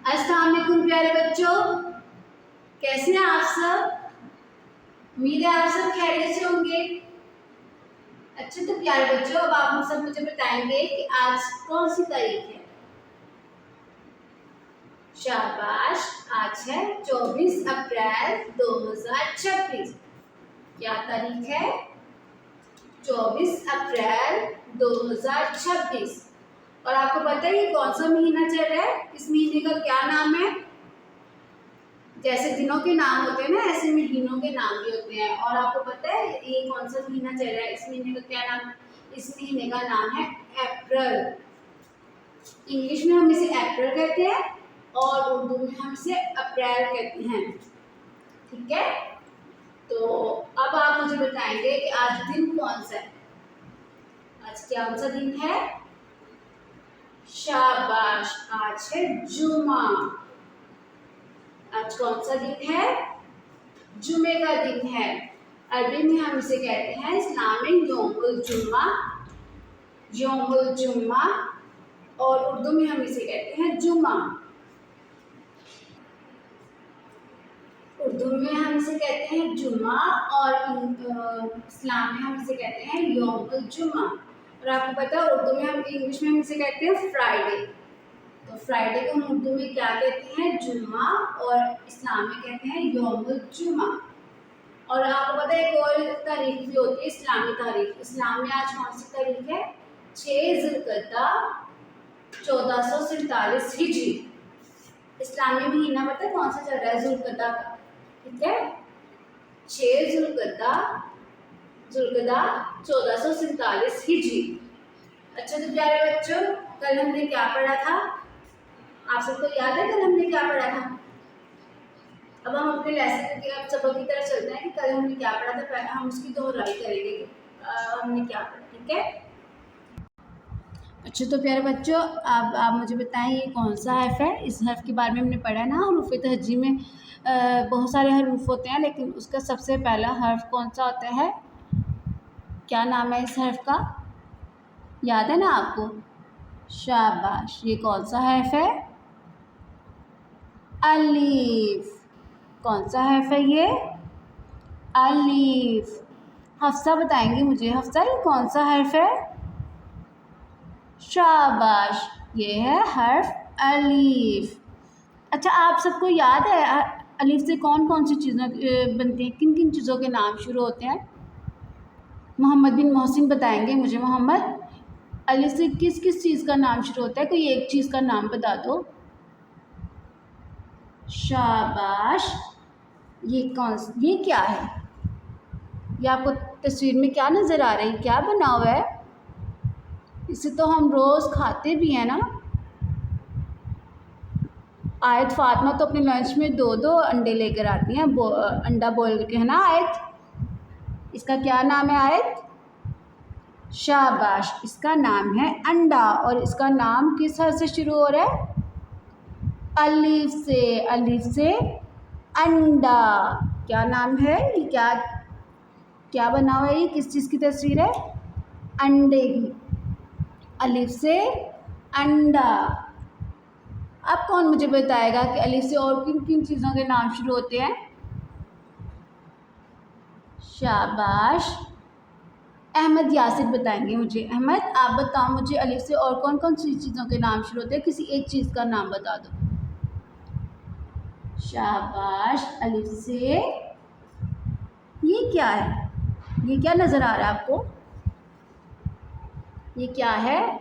अस्सलाम वालेकुम प्यारे बच्चों, कैसे हैं आप सब। उम्मीद है आप सब खैरियत से होंगे। अच्छा तो प्यारे बच्चों, अब आप सब मुझे बताएंगे कि आज कौन सी तारीख है। शाबाश, आज है 24 अप्रैल 2026। क्या तारीख है? 24 अप्रैल 2026। और आपको पता है ये कौन सा महीना चल रहा है? इस महीने का क्या नाम है? जैसे दिनों के नाम होते हैं ना, ऐसे महीनों के नाम भी होते हैं। और आपको पता है ये कौन सा महीना चल रहा है? इस महीने का क्या नाम? इस महीने का नाम है अप्रैल। इंग्लिश में हम इसे अप्रैल कहते हैं और उर्दू में हम इसे अप्रैल कहते हैं। ठीक है, तो अब आप मुझे बताएंगे कि आज दिन कौन सा है। आज कौन सा दिन है? शाबाश, आज है जुमा। आज कौन सा दिन है? जुमे का दिन है। अरबी में हम इसे कहते हैं इस्लामिक यौमुल जुम्मा, यौमुल जुम्मा। और उर्दू में हम इसे कहते हैं जुमा। उर्दू में हम इसे कहते हैं जुमा और इस्लाम में हम इसे कहते हैं यौमुल जुम्मा। और आपको पता है उर्दू में हम, इंग्लिश में हम इसे कहते हैं फ्राइडे। तो फ्राइडे को हम उर्दू में क्या कहते हैं? जुम्मा। और इस्लाम में कहते हैं यौमुल जुमा। और आपको पता है एक और तारीख भी होती है, इस्लामी तारीख। इस्लाम में आज कौन सी तारीख है? 6 ज़ुल्क़अदा 1447 हिजरी। इस्लामी महीना पता है कौन सा चल रहा है? ज़ुल्क़अदा का। ठीक है, 6 ज़ुल्क़अदा 1447 हिजरी। अच्छा तो प्यारे बच्चों, कल हमने क्या पढ़ा था? आप सबको याद है कल हमने क्या पढ़ा था? अब हम अपने लेसन के अब सबक की तरफ चलते हैं कि कल हमने क्या पढ़ा था। पहले हम उसकी दोहराई करेंगे कि हमने क्या पढ़ा। ठीक है, अच्छा तो प्यारे बच्चों, अब आप मुझे बताएं ये कौन सा हर्फ है? इस हर्फ के बारे में हमने पढ़ा है ना। हरूफ तहजी में बहुत सारे हरूफ होते हैं, लेकिन उसका सबसे पहला हर्फ कौन सा होता है? क्या नाम है इस हर्फ का? याद है ना आपको? शाबाश, ये कौन सा हर्फ है? अलीफ। कौन सा हर्फ है ये? अलीफ। हफ्सा बताएंगे मुझे, हफ्सा ये कौन सा हर्फ है? शाबाश, ये है हर्फ अलीफ। अच्छा, आप सबको याद है अलीफ से कौन कौन सी चीज़ें बनती हैं? किन किन चीज़ों के नाम शुरू होते हैं? मोहम्मद बिन मोहसिन बताएंगे मुझे। मोहम्मद, अलीफ से किस किस चीज़ का नाम शुरू होता है? कोई एक चीज़ का नाम बता दो। शाबाश, ये क्या है? ये आपको तस्वीर में क्या नज़र आ रही है? क्या बना हुआ है? इसे तो हम रोज़ खाते भी हैं ना। आयत फातिमा तो अपने लंच में 2-2 अंडे लेकर आती हैं, अंडा बॉयल के, है ना आयत? इसका क्या नाम है आयत? शाबाश, इसका नाम है अंडा। और इसका नाम किस हर्फ से शुरू हो रहा है? अलीफ से। अलीफ से अंडा। क्या नाम है? ये क्या बना हुआ है? ये किस चीज़ की तस्वीर है? अंडे की। अलीफ से अंडा। अब कौन मुझे बताएगा कि अलीफ से और किन किन चीज़ों के नाम शुरू होते हैं? शाबाश, अहमद यासिर बताएंगे मुझे। अहमद, आप बताओ मुझे अलीफ से और कौन कौन सी चीज़ों के नाम शुरू होते हैं? किसी एक चीज़ का नाम बता दो। शाबाश, अलीफ से ये क्या है? ये क्या नज़र आ रहा है आपको? ये क्या है?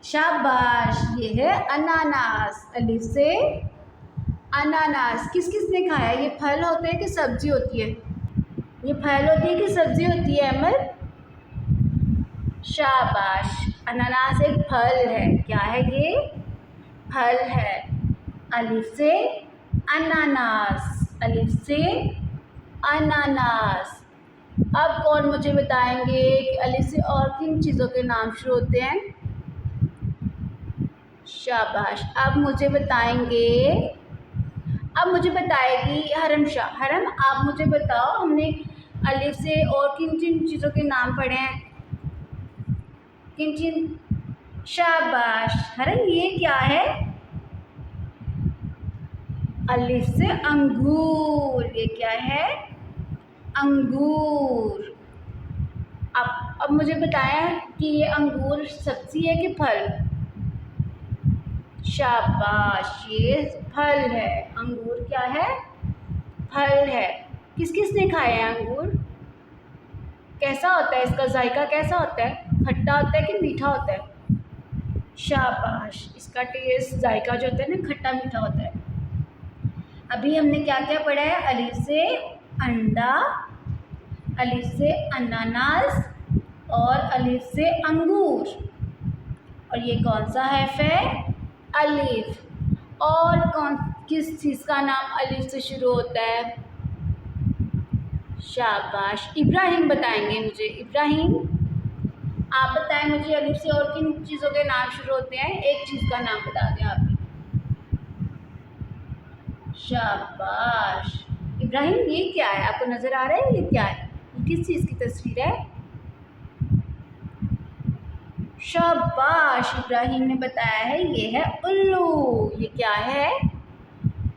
शाबाश, ये है अनानास। अलीफ से अनानास। किस किस ने खाया? ये फल होता है कि सब्जी होती है? ये फल होती है कि सब्जी होती है अहमद? शाबाश, अनानास एक फल है। क्या है ये? फल है। अलीफ से अनानास। अलीफ से अनानास। अब कौन मुझे बताएंगे कि अलीफ से और किन चीज़ों के नाम शुरू होते हैं? शाबाश, अब मुझे बताएगी हरम शाह। हरम, आप मुझे बताओ, हमने अलीफ से और किन किन चीज़ों के नाम पढ़े हैं? किन किन? शाबाश। अरे ये क्या है? अलिफ से अंगूर। ये क्या है? अंगूर। अब मुझे बताएं कि ये अंगूर सब्जी है कि फल? शाबाश, ये फल है। अंगूर क्या है? फल है। किस किस ने खाया है अंगूर? कैसा होता है इसका जायका? कैसा होता है? खट्टा होता है कि मीठा होता है? शाबाश, इसका टेस्ट जायका जो होता है ना, खट्टा मीठा होता है। अभी हमने क्या क्या पढ़ा है? अलिफ से अंडा, अलिफ से अनानास और अलिफ से अंगूर। और ये कौन सा हर्फ है? अलिफ। और किस चीज़ का नाम अलिफ से शुरू होता है? शाबाश। इब्राहिम बताएंगे मुझे। इब्राहिम, आप बताएं मुझे अलिफ से और किन चीज़ों के नाम शुरू होते हैं? एक चीज़ का नाम बता दें आप। शाबाश। इब्राहिम, ये क्या है? आपको नज़र आ रहा है ये क्या है? ये किस चीज़ की तस्वीर है? शाबाश, इब्राहिम ने बताया है ये है उल्लू। ये क्या है?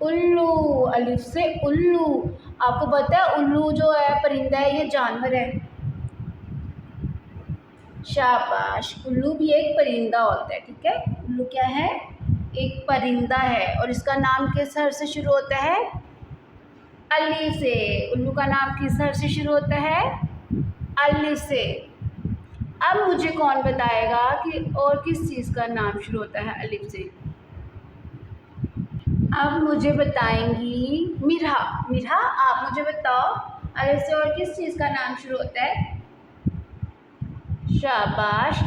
उल्लू। अलिफ से उल्लू। आपको पता है उल्लू जो है परिंदा है, ये जानवर है। शाबाश, उल्लू भी एक परिंदा होता है। ठीक है, उल्लू क्या है? एक परिंदा है। और इसका नाम किस हर्फ से शुरू होता है? अलिफ से। उल्लू का नाम किस हर्फ से शुरू होता है? अलिफ से। अब मुझे कौन बताएगा कि और किस चीज़ का नाम शुरू होता है अलिफ से? अब मुझे बताएंगी मिरहा। मिरहा, आप मुझे बताओ अलिफ से और किस चीज़ का नाम शुरू होता है? शाबाश।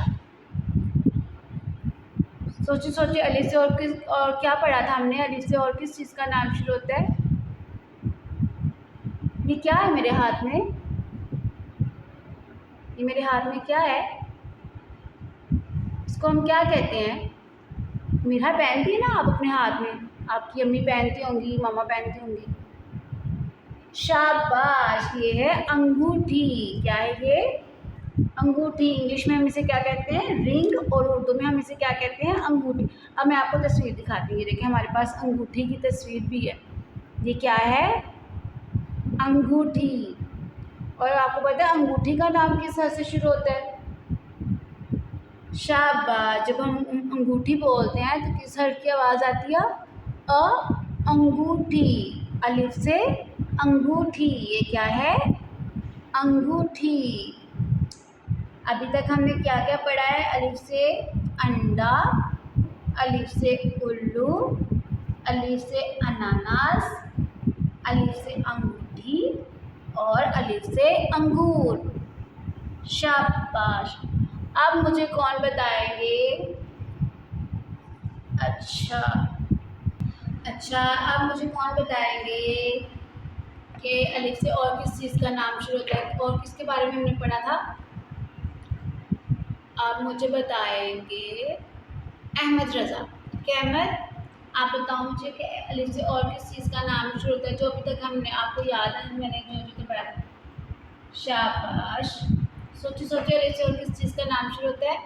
सोचिए सोचिए, अलिफ से और क्या पढ़ा था हमने? अलिफ से और किस चीज़ का नाम शुरू होता है? ये क्या है मेरे हाथ में? ये मेरे हाथ में क्या है? इसको हम क्या कहते हैं? मिरहा पहनती है ना आप अपने हाथ में, आपकी अम्मी पहनती होंगी, मामा पहनती होंगी। शाबाश, ये है अंगूठी। क्या है ये? अंगूठी। इंग्लिश में हम इसे क्या कहते हैं? रिंग। और उर्दू में हम इसे क्या कहते हैं? अंगूठी। अब मैं आपको तस्वीर दिखाती हूँ। ये देखिए, हमारे पास अंगूठी की तस्वीर भी है। ये क्या है? अंगूठी। और आपको पता है अंगूठी का नाम किस हर्फ से शुरू होता है? शाबाश। जब हम अंगूठी बोलते हैं तो किस हर्फ की आवाज़ आती है? अ। अंगूठी। अलिफ से अंगूठी। ये क्या है? अंगूठी। अभी तक हमने क्या क्या पढ़ा है? अलिफ से अंडा, अलिफ से उल्लू, अलिफ से अनानास, अलिफ से अंगूठी और अलिफ से अंगूर। शाबाश। अब मुझे कौन बताएंगे? अच्छा, अब मुझे कौन बताएंगे कि अलिफ से और किस चीज़ का नाम शुरू होता है? और किसके बारे में हमने पढ़ा था? आप मुझे बताएंगे अहमद रज़ा। क्या अहमद, आप बताओ मुझे कि अलिफ से और किस चीज़ का नाम शुरू होता है जो अभी तक हमने, आपको याद है मैंने जो पढ़ा था? शाबाश। सोचिए सोचिए, अलिफ से और किस चीज़ का नाम शुरू होता है?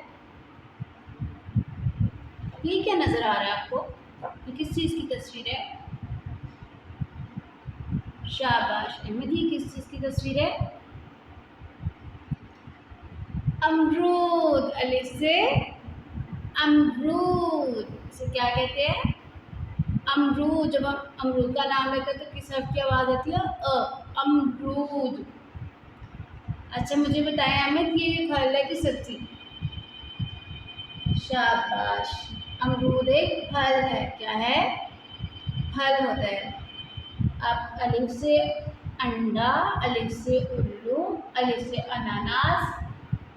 ये क्या नज़र आ रहा है आपको? ये किस चीज़ की तस्वीर है? शाबाश अहमद, ये किस चीज़ की तस्वीर है? अमरूद। अलिफ से अमरूद। इसे क्या कहते हैं? अमरूद। जब हम अमरूद का नाम लेते हैं तो किस हर्फ की आवाज़ आती है? अ। अमरूद। अच्छा, मुझे बताएं अहमद, ये फल है कि सब्जी? शाबाश, अमरूद एक फल है। क्या है? फल होता है। अब अलिफ से अंडा, अलिफ से उल्लू, अलिफ से अनानास,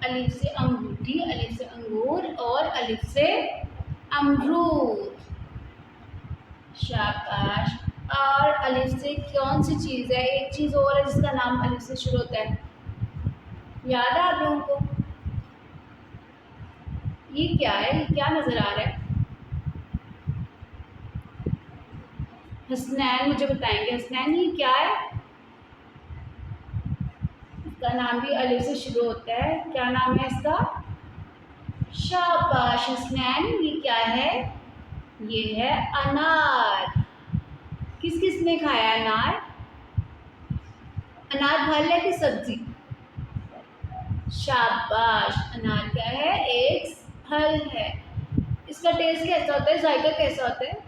अलिफ से अंगूठी, अलिफ से अंगूर और अलिफ से अमरूद। शाबाश। और अलिफ से कौन सी चीज़ है? एक चीज़ और है जिसका नाम अलिफ से शुरू होता है, याद है आप लोगों को? ये क्या है? ये क्या नज़र आ रहा है? हसनैन मुझे बताएंगे। हसनैन, ये क्या है? इसका नाम भी अलिफ से शुरू होता है। क्या नाम है इसका? शाबाश हसनैन, ये क्या है? ये है अनार। किस किस ने खाया अनार? अनार फल है कि सब्जी? शाबाश, अनार क्या है? एक फल है। इसका टेस्ट कैसा होता है? जायका कैसा होता है?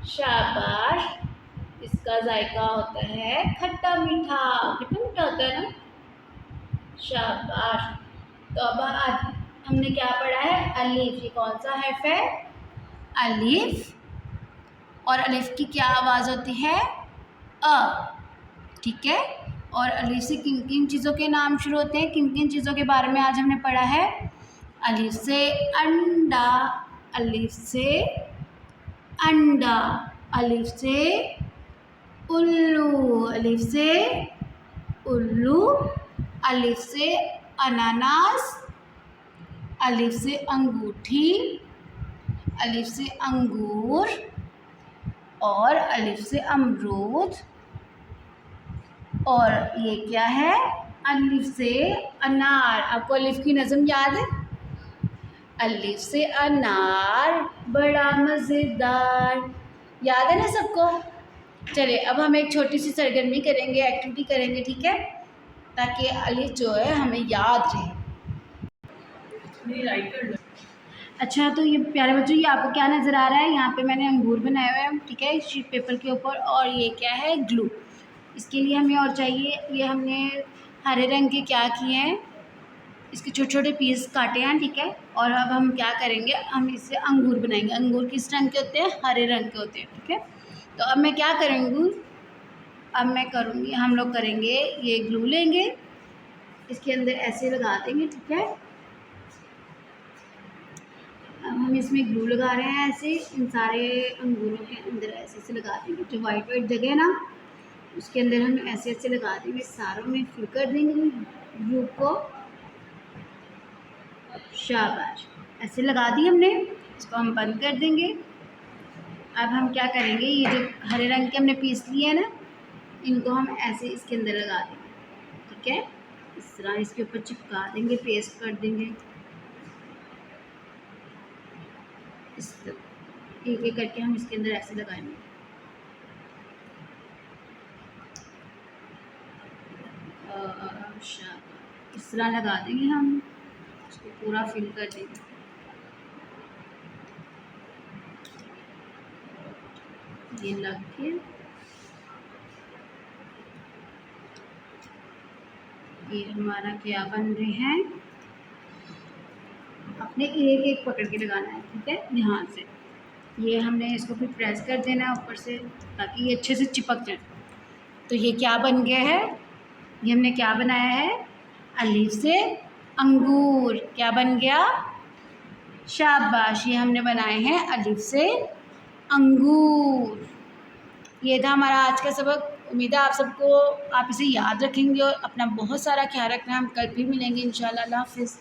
शाबाश, इसका जायका होता है खट्टा मीठा। खट्टा मीठा होता है ना? शाबाश। तो अब आज हमने क्या पढ़ा है? अलिफ। ये कौन सा हर्फ है? अलिफ। और अलिफ की क्या आवाज़ होती है? अ। ठीक है। और अलिफ से किन किन चीज़ों के नाम शुरू होते हैं? किन किन चीज़ों के बारे में आज हमने पढ़ा है? अलिफ से अंडा, अलिफ से अंडा, अलिफ से उल्लू, अलिफ से उल्लू, अलिफ से अनानास, अलिफ से अंगूठी, अलिफ से अंगूर और अलिफ से अमरूद। और ये क्या है? अलिफ से अनार। आपको अलिफ की नज़म याद है? अलिफ से अनार बड़ा मज़ेदार। याद है ना सबको? चलिए अब हम एक छोटी सी सरगर्मी करेंगे, एक्टिविटी करेंगे, ठीक है, ताकि अलिफ जो है हमें याद रहे। अच्छा, तो ये प्यारे बच्चों, ये आपको क्या नज़र आ रहा है? यहाँ पे मैंने अंगूर बनाए हुए हैं, ठीक है, शीट पेपर के ऊपर। और ये क्या है? ग्लू। इसके लिए हमें और चाहिए, ये हमने हरे रंग के क्या किए हैं, इसके छोटे छोटे पीस काटे हैं, ठीक है। और अब हम क्या करेंगे? हम इससे अंगूर बनाएंगे। अंगूर किस रंग के होते हैं? हरे रंग के होते हैं, ठीक है। तो अब मैं क्या करूँगी? अब मैं करूँगी, हम लोग करेंगे, ये ग्लू लेंगे, इसके अंदर ऐसे लगा देंगे, ठीक है। अब हम इसमें ग्लू लगा रहे हैं, ऐसे इन सारे अंगूरों के अंदर ऐसे ऐसे लगा देंगे। जो वाइट वाइट जगह है ना, उसके अंदर हम ऐसे ऐसे लगा देंगे, सारों में फिल कर देंगे ग्लू को। शाबाश, ऐसे लगा दी हमने। इसको हम बंद कर देंगे। अब हम क्या करेंगे? ये जो हरे रंग के हमने पीस लिए हैं ना, इनको हम ऐसे इसके अंदर लगा देंगे, ठीक है। इस तरह इसके ऊपर चिपका देंगे, पेस्ट कर देंगे। इस तरह एक एक करके हम इसके अंदर ऐसे लगाएंगे। इस तरह लगा देंगे हम, इसको पूरा फिल कर देंगे। ये लग के ये हमारा क्या बन रहे हैं? अपने एक एक पकड़ के लगाना है, ठीक है, ध्यान से। ये हमने इसको फिर प्रेस कर देना है ऊपर से, ताकि ये अच्छे से चिपक जाए। तो ये क्या बन गया है? ये हमने क्या बनाया है? अलिफ से अंगूर। क्या बन गया? शाबाश, ये हमने बनाए हैं अलिफ से अंगूर। ये था हमारा आज का सबक। उम्मीद है आप सबको, आप इसे याद रखेंगे और अपना बहुत सारा ख्याल रखना। हम कल फिर मिलेंगे इंशाल्लाह। अल्लाह हाफ़िज़।